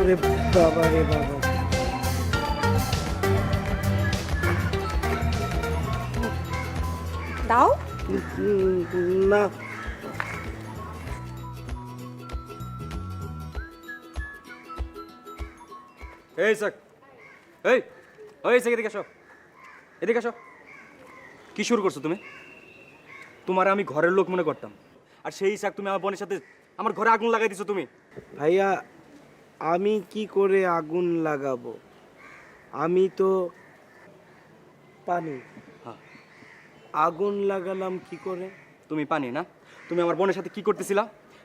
ওরে বাবা রে বাবা, দাও। না এই স্যার, এই ওই স্যার, এদিকে আসো, এদিকে আসো। কি শুরু করছো তুমি? তোমার আমি ঘরের লোক মনে করতাম, আর সেই স্যার তুমি আমার বোনের সাথে আমার ঘরে আগুন লাগাই দিছো তুমি। ভাইয়া, আমি কি করে আগুন লাগাবো? আমি তো পানি, হ্যাঁ, আগুন লাগালাম কি করে? তুমি পানি না, তুমি আমার বোনের সাথে কি করতেছিলা?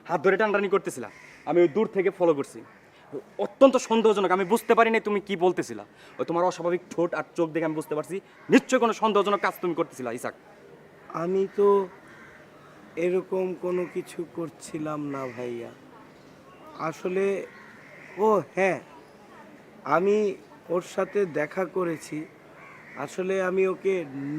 হাত ধরে টানটানি করতেছিলা। আমি ওই দূর থেকে ফলো করছি, অত্যন্ত সন্দেহজনক। আমি বুঝতে পারি নাই তুমি কি বলতেছিলা। ওই তোমার অস্বাভাবিক ঠোঁট আর চোখ দেখে আমি বুঝতে পারছি নিশ্চয়ই কোনো সন্দেহজনক কাজ তুমি করতেছিলা ইসাক। আমি তো এরকম কোনো কিছু করছিলাম না ভাইয়া। আসলে ও হ্যাঁ, আমি ওর সাথে দেখা করেছি। আসলে আমি ওকে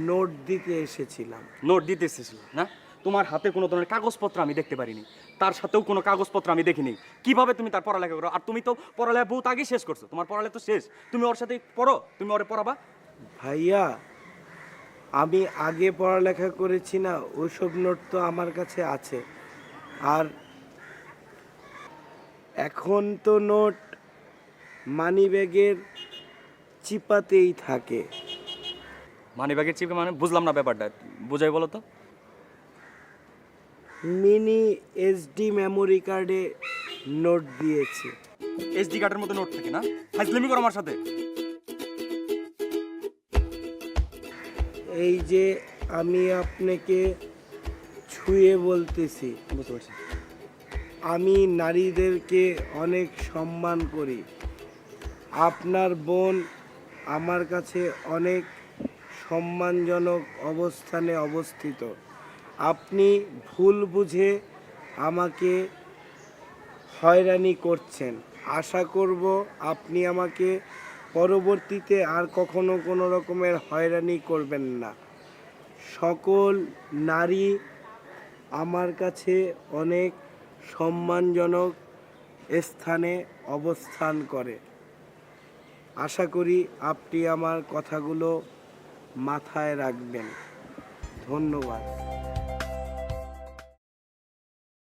নোট দিতে এসেছিলাম। নোট দিতে এসেছিল না? তোমার হাতে কোনো ধরনের কাগজপত্র আমি দেখতে পারিনি, তার সাথেও কোনো কাগজপত্র আমি দেখিনি। কিভাবে তুমি তার পড়ালেখা করো? আর তুমি তো পড়ালেখা বহুত আগেই শেষ করছো, তোমার পড়ালেখা তো শেষ। তুমি ওর সাথে পড়ো, তুমি ওরে পড়াবা। ভাইয়া, আমি আগে পড়ালেখা করেছি না, ওইসব নোট তো আমার কাছে আছে। আর এখন তো নোট মানিব্যাগের চিপাতেই থাকে। মানি ব্যাগের চিপে মানে বুঝলাম না ব্যাপারটা, বুঝাই বলো তো। মিনি এসডি মেমোরি কার্ডে নোট দিয়েছি। এসডি কার্ডের মতো নোট থাকে না? ফাজলামি করো আমার সাথে। এই যে আমি আপনাকে ছুঁয়ে বলতেছি, বুঝতে পারছি। আমি নারীদেরকে অনেক সম্মান করি। আপনার বোন আমার কাছে অনেক সম্মানজনক অবস্থানে অবস্থিত। আপনি ভুল বুঝে আমাকে হয়রানি করছেন। আশা করব আপনি আমাকে পরবর্তীতে আর কখনো কোনো রকমের হয়রানি করবেন না। সকল নারী আমার কাছে অনেক সম্মানজনক স্থানে অবস্থান করে। আশা করি আপনি আমার কথাগুলো মাথায় রাখবেন। ধন্যবাদ।